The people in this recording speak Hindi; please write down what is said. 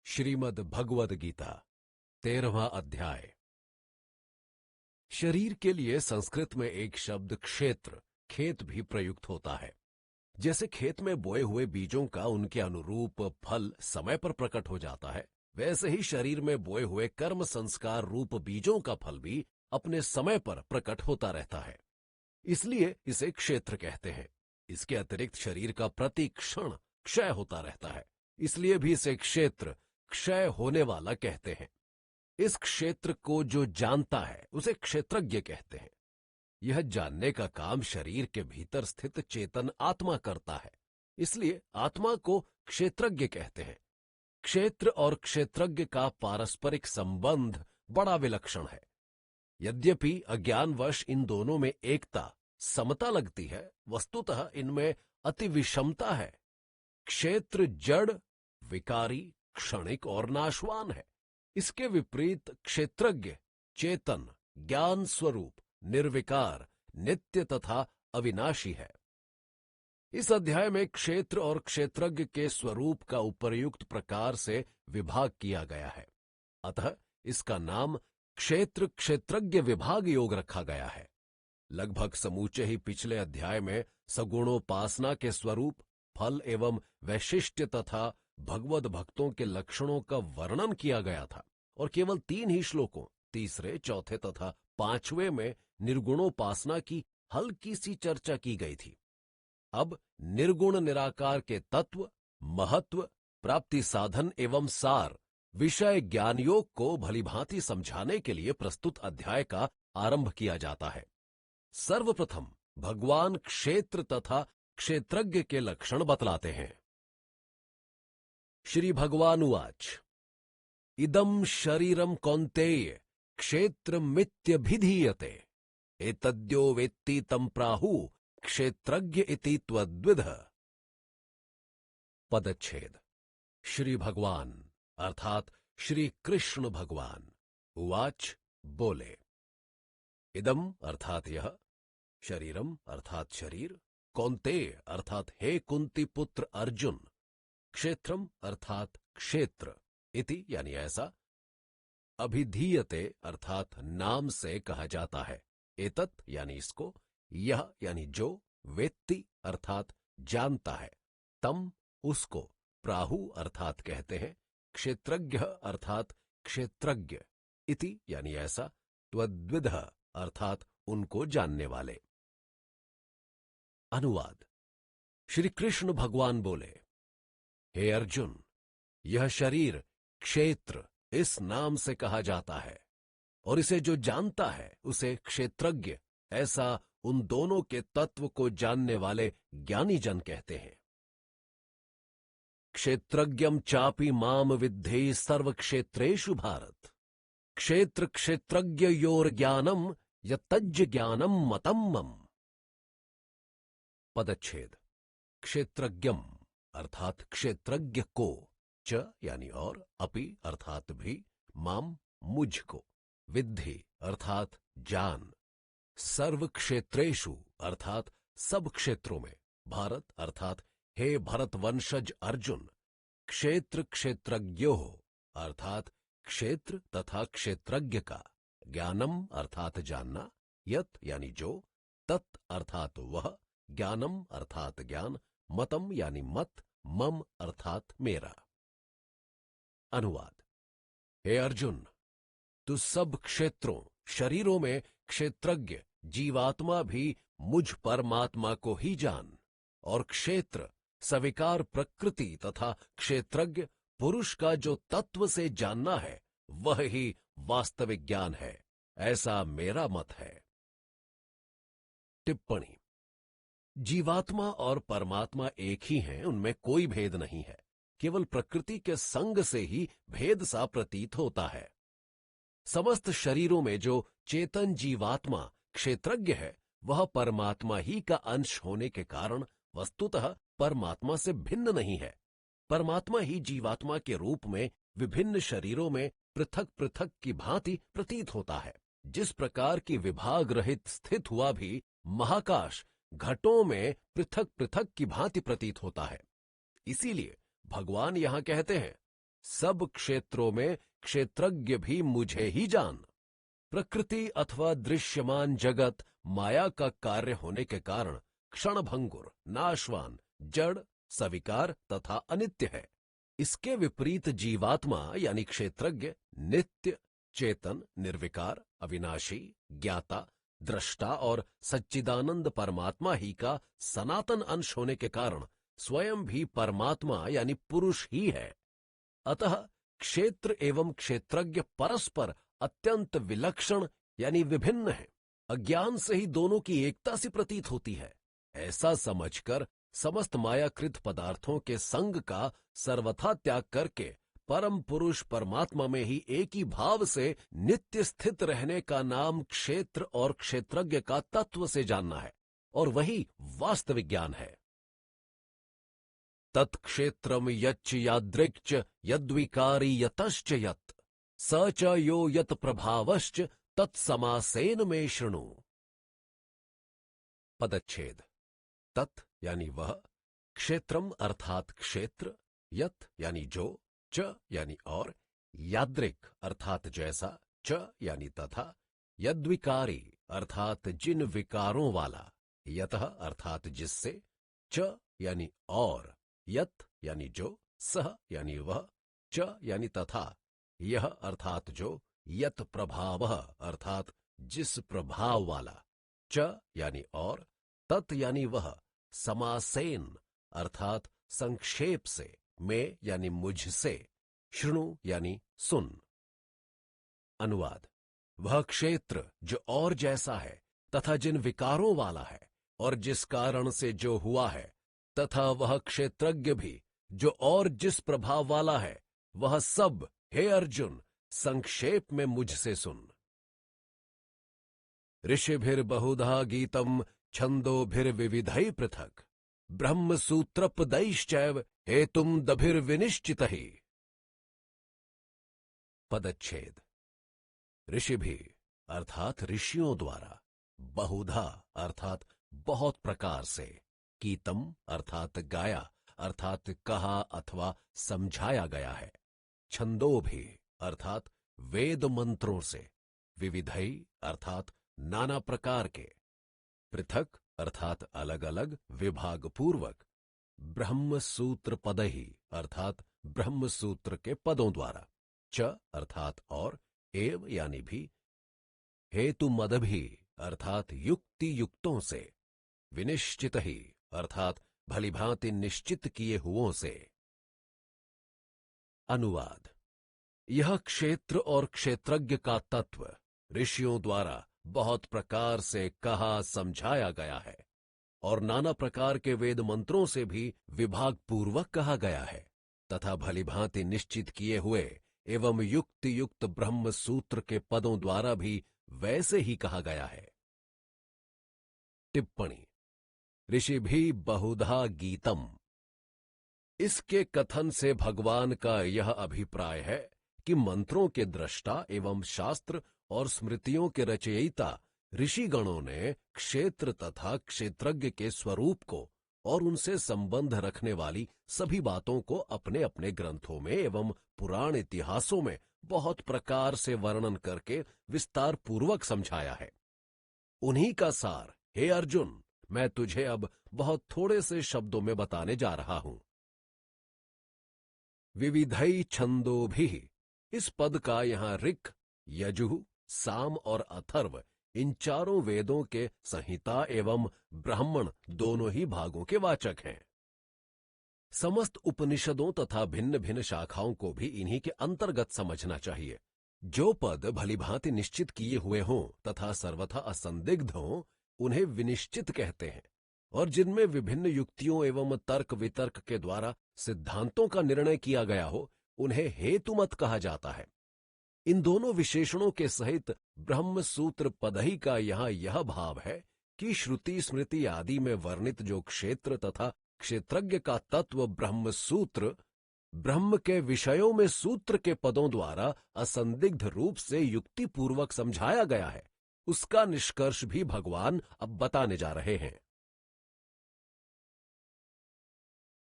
श्रीमद् भगवद गीता 13वां अध्याय। शरीर के लिए संस्कृत में एक शब्द क्षेत्र, खेत भी प्रयुक्त होता है। जैसे खेत में बोए हुए बीजों का उनके अनुरूप फल समय पर प्रकट हो जाता है, वैसे ही शरीर में बोए हुए कर्म संस्कार रूप बीजों का फल भी अपने समय पर प्रकट होता रहता है। इसलिए इसे क्षेत्र कहते हैं। इसके अतिरिक्त शरीर का प्रति क्षण क्षय होता रहता है, इसलिए भी इसे क्षेत्र, क्षय होने वाला कहते हैं। इस क्षेत्र को जो जानता है उसे क्षेत्रज्ञ कहते हैं। यह जानने का काम शरीर के भीतर स्थित चेतन आत्मा करता है, इसलिए आत्मा को क्षेत्रज्ञ कहते हैं। क्षेत्र और क्षेत्रज्ञ का पारस्परिक संबंध बड़ा विलक्षण है। यद्यपि अज्ञानवश इन दोनों में एकता, समता लगती है, वस्तुतः इनमें अति विषमता है। क्षेत्र जड़, विकारी, क्षणिक और नाशवान है। इसके विपरीत क्षेत्रज्ञ चेतन, ज्ञान स्वरूप, निर्विकार, नित्य तथा अविनाशी है। इस अध्याय में क्षेत्र और क्षेत्रज्ञ के स्वरूप का उपर्युक्त प्रकार से विभाग किया गया है। अतः इसका नाम क्षेत्र क्षेत्रज्ञ विभाग योग रखा गया है। लगभग समूचे ही पिछले अध्याय में सगुणोपासना के स्वरूप, फल एवं वैशिष्ट्य तथा भगवद भक्तों के लक्षणों का वर्णन किया गया था और केवल 3 ही श्लोकों, तीसरे, चौथे तथा 5वें में निर्गुणोपासना की हल्की सी चर्चा की गई थी। अब निर्गुण निराकार के तत्व, महत्व, प्राप्ति साधन एवं सार, विषय ज्ञान योग को भलीभांति समझाने के लिए प्रस्तुत अध्याय का आरंभ किया जाता है। सर्वप्रथम भगवान क्षेत्र तथा क्षेत्रज्ञ के लक्षण बतलाते हैं। श्री भगवान उवाच इदं शरीरं कौन्तेय क्षेत्रमित्यभिधीयते एतद्यो वेत्ति तं प्राहुः क्षेत्रज्ञ इति त्वद्विदः। पदच्छेद। श्री भगवान अर्थात श्री कृष्ण भगवान उवाच बोले, इदम अर्थात यह, शरीरम अर्थात शरीर, कौन्तेय अर्थात हे कुंती पुत्र अर्जुन, क्षेत्रम अर्थात क्षेत्र, इति यानी ऐसा, अभिधीयते अर्थात नाम से कहा जाता है, एतत् यानी इसको, यह यानी जो, वेत्ति अर्थात जानता है, तम उसको, प्राहु अर्थात कहते हैं, क्षेत्रज्ञ अर्थात क्षेत्रज्ञ, इति यानी ऐसा, त्वद्विदः अर्थात उनको जानने वाले। अनुवाद। श्री कृष्ण भगवान बोले, हे अर्जुन, यह शरीर क्षेत्र इस नाम से कहा जाता है और इसे जो जानता है उसे क्षेत्रज्ञ, ऐसा उन दोनों के तत्व को जानने वाले ज्ञानी जन कहते हैं। क्षेत्रज्ञम चापि माम विद्धि सर्वक्षेत्रेषु भारत, क्षेत्र क्षेत्रज्ञयोर ज्ञानम यत्तज्ज ज्ञानम मतम मम। पदच्छेद। क्षेत्रज्ञम अर्थात क्षेत्रज्ञ को, च यानी और, अपि अर्थात भी, माम मुझको, विद्धि अर्थात जान, सर्व क्षेत्रेषु अर्थात सब क्षेत्रों में, भारत अर्थात हे भरत वंशज अर्जुन, क्षेत्र क्षेत्रज्ञो अर्थात क्षेत्र तथा क्षेत्रज्ञ का, ज्ञानम अर्थात जानना, यत यानी जो, तत् अर्थात वह, ज्ञानम अर्थात ज्ञान, मतम यानी मत, मम अर्थात मेरा। अनुवाद। हे अर्जुन, तू सब क्षेत्रों, शरीरों में क्षेत्रज्ञ जीवात्मा भी मुझ परमात्मा को ही जान, और क्षेत्र सविकार प्रकृति तथा क्षेत्रज्ञ पुरुष का जो तत्व से जानना है वह ही वास्तविक ज्ञान है, ऐसा मेरा मत है। टिप्पणी। जीवात्मा और परमात्मा एक ही हैं, उनमें कोई भेद नहीं है, केवल प्रकृति के संग से ही भेद सा प्रतीत होता है। समस्त शरीरों में जो चेतन जीवात्मा क्षेत्रज्ञ है वह परमात्मा ही का अंश होने के कारण वस्तुतः परमात्मा से भिन्न नहीं है। परमात्मा ही जीवात्मा के रूप में विभिन्न शरीरों में पृथक पृथक की भांति प्रतीत होता है। जिस प्रकार की विभाग रहित स्थित हुआ भी महाकाश घटों में पृथक पृथक की भांति प्रतीत होता है। इसीलिए भगवान यहां कहते हैं, सब क्षेत्रों में क्षेत्रज्ञ भी मुझे ही जान। प्रकृति अथवा दृश्यमान जगत माया का कार्य होने के कारण क्षणभंगुर, नाशवान, जड़, सविकार तथा अनित्य है। इसके विपरीत जीवात्मा यानी क्षेत्रज्ञ नित्य, चेतन, निर्विकार, अविनाशी, ज्ञाता, दृष्टा और सच्चिदानंद परमात्मा ही का सनातन अंश होने के कारण स्वयं भी परमात्मा यानी पुरुष ही है। अतः क्षेत्र एवं क्षेत्रज्ञ परस्पर अत्यंत विलक्षण यानी विभिन्न है। अज्ञान से ही दोनों की एकता सी प्रतीत होती है। ऐसा समझकर समस्त मायाकृत पदार्थों के संग का सर्वथा त्याग करके परम पुरुष परमात्मा में ही एक ही भाव से नित्य स्थित रहने का नाम क्षेत्र और क्षेत्रज्ञ का तत्व से जानना है, और वही वास्तविक ज्ञान है। तत्क्षेत्रम यच्च यादृक्च यद्विकारी यतश्च यत् स च यो यत् प्रभावश्च तत्समासेन में शृणु। पदच्छेद। तत् यानी वह, क्षेत्रम अर्थात क्षेत्र, यत् यानी जो, च यानी और, यादृक अर्थात जैसा, च यानी तथा, यद्विकारी अर्थात जिन विकारों वाला, यतः अर्थात जिससे, च यानी और, यत् यानी जो, सह यानी वह, च यानी तथा, यह अर्थात जो, यत् प्रभावः अर्थात जिस प्रभाव वाला, च यानी और, तत् यानी वह, समासेन अर्थात संक्षेप से, में यानी मुझसे, शृणु यानी सुन। अनुवाद। वह क्षेत्र जो और जैसा है तथा जिन विकारों वाला है और जिस कारण से जो हुआ है, तथा वह क्षेत्रज्ञ भी जो और जिस प्रभाव वाला है, वह सब, हे अर्जुन, संक्षेप में मुझसे सुन। ऋषिभिर्बहुधा गीतम छंदोभिर्विविधैः पृथक् ब्रह्मसूत्रपदैश्चैव हेतुम दभिर्विनिश्चितैः। पदच्छेद। ऋषिभि अर्थात ऋषियों द्वारा, बहुधा अर्थात बहुत प्रकार से, गीतम अर्थात गाया अर्थात कहा अथवा समझाया गया है, छंदोभि अर्थात वेद मंत्रों से, विविधै अर्थात नाना प्रकार के, पृथक अर्थात अलग अलग, विभाग पूर्वक, ब्रह्म सूत्र पदहि अर्थात ब्रह्म सूत्र के पदों द्वारा, च अर्थात और, एव यानी भी, हेतु मदभि अर्थात युक्ति युक्तों से, विनिश्चित ही अर्थात भलीभांति निश्चित किए हुओं से। अनुवाद। यह क्षेत्र और क्षेत्रज्ञ का तत्व ऋषियों द्वारा बहुत प्रकार से कहा समझाया गया है और नाना प्रकार के वेद मंत्रों से भी विभाग पूर्वक कहा गया है तथा भलीभांति निश्चित किए हुए एवं युक्त युक्त ब्रह्म सूत्र के पदों द्वारा भी वैसे ही कहा गया है। टिप्पणी। ऋषिभि बहुधा गीतम। इसके कथन से भगवान का यह अभिप्राय है कि मंत्रों के दृष्टा एवं शास्त्र और स्मृतियों के रचयिता ऋषिगणों ने क्षेत्र तथा क्षेत्रज्ञ के स्वरूप को और उनसे संबंध रखने वाली सभी बातों को अपने अपने ग्रंथों में एवं पुराण इतिहासों में बहुत प्रकार से वर्णन करके विस्तार पूर्वक समझाया है। उन्हीं का सार, हे अर्जुन, मैं तुझे अब बहुत थोड़े से शब्दों में बताने जा रहा हूं। विविधै छंदोभिः, इस पद का यहां ऋक्, यजुः, साम और अथर्व इन चारों वेदों के संहिता एवं ब्राह्मण दोनों ही भागों के वाचक हैं। समस्त उपनिषदों तथा भिन्न भिन्न शाखाओं को भी इन्हीं के अंतर्गत समझना चाहिए। जो पद भलीभांति निश्चित किए हुए हों तथा सर्वथा असंदिग्ध हों, उन्हें विनिश्चित कहते हैं, और जिनमें विभिन्न युक्तियों एवं तर्क वितर्क के द्वारा सिद्धांतों का निर्णय किया गया हो, उन्हें हेतुमत कहा जाता है। इन दोनों विशेषणों के सहित ब्रह्म सूत्र पदहि का यहाँ यह भाव है कि श्रुति स्मृति आदि में वर्णित जो क्षेत्र तथा क्षेत्रज्ञ का तत्व ब्रह्म सूत्र, ब्रह्म के विषयों में सूत्र के पदों द्वारा असंदिग्ध रूप से युक्ति पूर्वक समझाया गया है, उसका निष्कर्ष भी भगवान अब बताने जा रहे हैं।